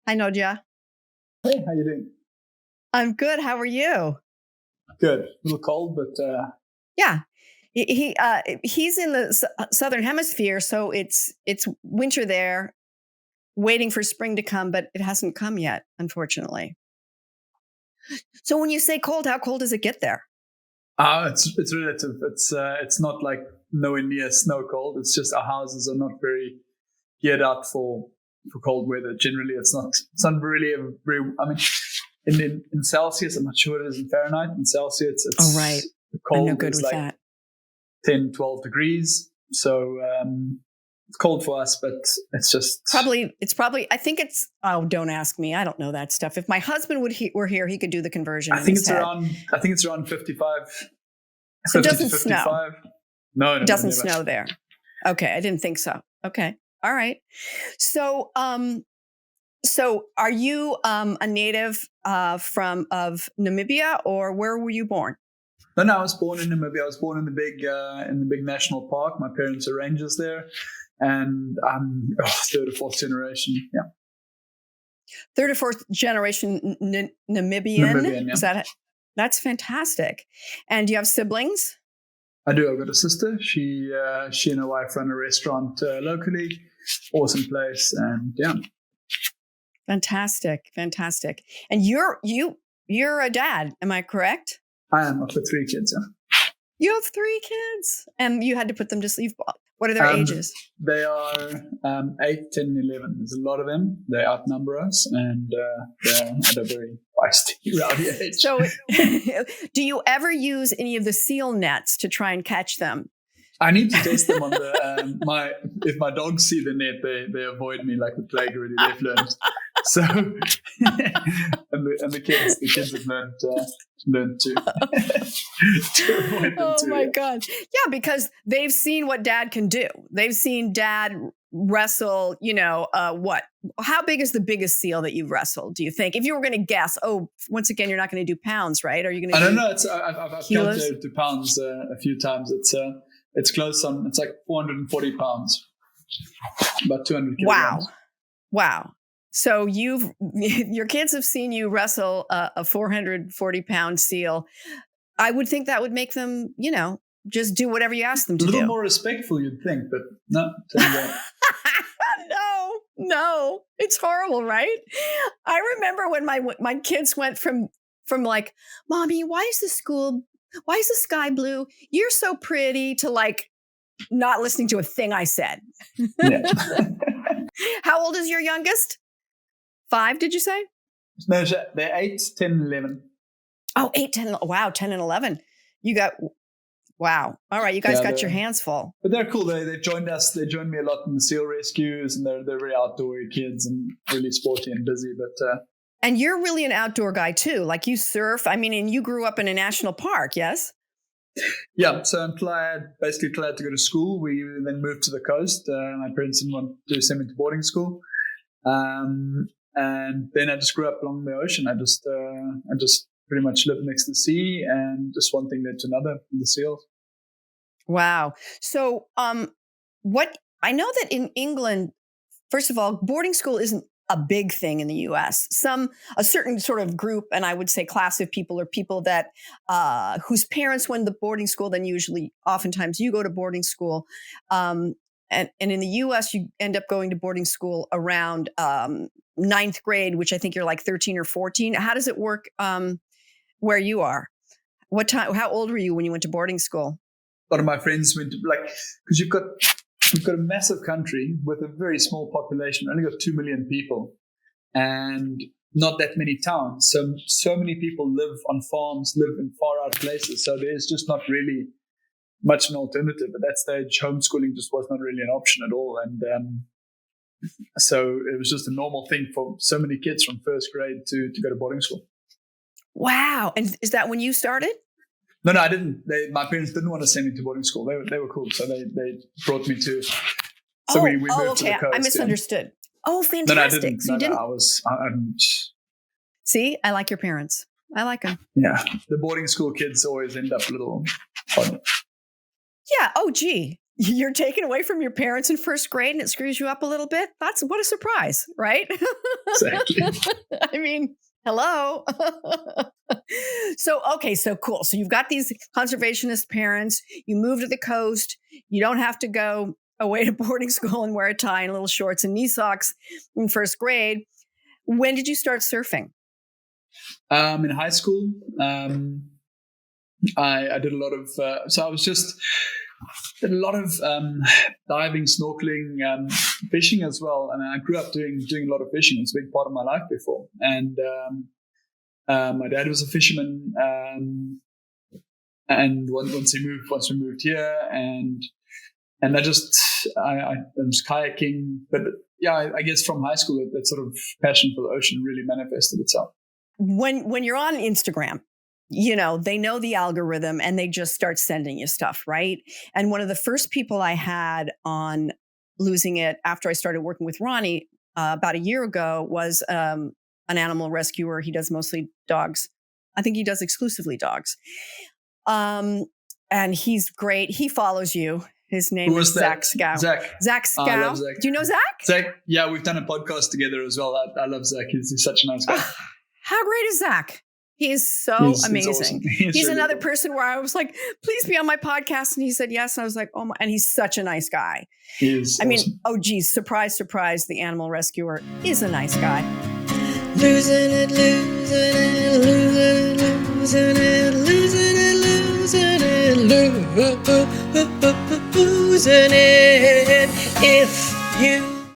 Hi, Naude. Hey, how you doing? I'm good. How are you? Good. A little cold, but Yeah. He's in the southern hemisphere, so it's winter there, waiting for spring to come, but it hasn't come yet, unfortunately. So when you say cold, how cold does it get there? it's relative. It's not like nowhere near snow cold. It's just our houses are not very geared out for cold weather. Generally, it's not really a very. I mean, in Celsius, I'm not sure what it is in Fahrenheit. In Celsius, it's right. cold. I'm no good with like that. 10, 12 degrees. So it's cold for us, but it's just it's probably. I think it's. Oh, don't ask me. I don't know that stuff. If my husband were here, he could do the conversion. I think it's around 55. So it doesn't snow. No, it doesn't never. snow there. Okay, I didn't think so. Okay, all right. So, are you a native of Namibia, or where were you born? No, I was born in Namibia. I was born in the big national park. My parents are rangers there, and I'm third or fourth generation. Yeah, third or fourth generation Namibian. Namibian, yeah. Is that it? That's fantastic. And do you have siblings? I do. I've got a sister. She and her wife run a restaurant locally. Awesome place, and yeah. Fantastic. And you're a dad, am I correct? I am. I've got 3 kids. Yeah. You have 3 kids, and you had to put them to sleep. What are their ages? They are 8, 10, 11. There's a lot of them. They outnumber us, and they're at a very feisty, rowdy age. So, do you ever use any of the seal nets to try and catch them? I need to test them on the if my dogs see the net, they avoid me like the plague already. They've learned. So, and the kids have learned to avoid them too. Oh my God! Yeah, because they've seen what Dad can do. They've seen Dad wrestle. What? How big is the biggest seal that you've wrestled? Do you think? If you were going to guess, once again, you're not going to do pounds, right? Are you going to? I don't know. I've counted to pounds a few times. It's close on. It's like 440 pounds, about 200 kilograms. Wow. So your kids have seen you wrestle a 440-pound seal. I would think that would make them, just do whatever you ask them to do. A little more respectful, you'd think, but no. No, it's horrible, right? I remember when my kids went from like, Mommy, why is the sky blue? You're so pretty, to like not listening to a thing I said. Yeah. How old is your youngest? 5, did you say? No, they're 8, 10, 11. Oh, 8, 10. Wow, 10 and 11. Wow. All right, you guys got your hands full. But they're cool. They've joined us. They joined me a lot in the seal rescues, and they're very outdoory kids and really sporty and busy. But and you're really an outdoor guy too. Like you surf. I mean, and you grew up in a national park, yes? Yeah. So until I had to go to school, we then moved to the coast. My parents didn't want to send me to boarding school. And then I just grew up along the ocean. I just pretty much lived next to the sea, and just one thing led to another in the seals. Wow. So, what I know that in England, first of all, boarding school isn't a big thing in the U.S. A certain sort of group, and I would say class of people, are people that whose parents went to boarding school. Then oftentimes you go to boarding school. And in the U.S., you end up going to boarding school around 9th grade, which I think you're like 13 or 14. How does it work where you are? What time? How old were you when you went to boarding school? A lot of my friends went to, because we've got a massive country with a very small population. Only got 2 million people, and not that many towns. So many people live on farms, live in far out places. So there's just not really much an alternative. At that stage, homeschooling just was not really an option at all. And so it was just a normal thing for so many kids from first grade to go to boarding school. Wow. And is that when you started? No, I didn't. My parents didn't want to send me to boarding school. They were cool. So they brought me to. So we moved to the coast. I misunderstood. Yeah. Oh, fantastic. No, I didn't. So you didn't. I See, I like your parents. I like them. Yeah. The boarding school kids always end up a little odd. Yeah. Oh, gee. you're taken away from your parents in first grade and it screws you up a little bit. What a surprise, right? Exactly. I mean, hello. So cool. So you've got these conservationist parents. You move to the coast. You don't have to go away to boarding school and wear a tie and little shorts and knee socks in first grade. When did you start surfing? In high school. I did a lot of, did a lot of diving, snorkeling, fishing as well. And I grew up doing a lot of fishing. It's a big part of my life before. And my dad was a fisherman. And once we moved here, and I was kayaking. But yeah, I guess from high school, that sort of passion for the ocean really manifested itself. When you're on Instagram, they know the algorithm and they just start sending you stuff, right? And one of the first people I had on Losing It after I started working with Ronnie about a year ago was an animal rescuer. He does mostly dogs. I think he does exclusively dogs. And he's great. He follows you. His name is Zach Scow. Zach Scow. I love Zach. Do you know Zach? Zach, yeah, we've done a podcast together as well. I love Zach. He's such a nice guy. How great is Zach? He is so amazing. He's awesome. He's really another cool person where I was like, please be on my podcast. And he said yes. And I was like, oh my, and he's such a nice guy. He is. I mean, oh geez, surprise, surprise. The animal rescuer is a nice guy. Losing it, losing it, losing it, losing it, losing it, losing it, losing it. If you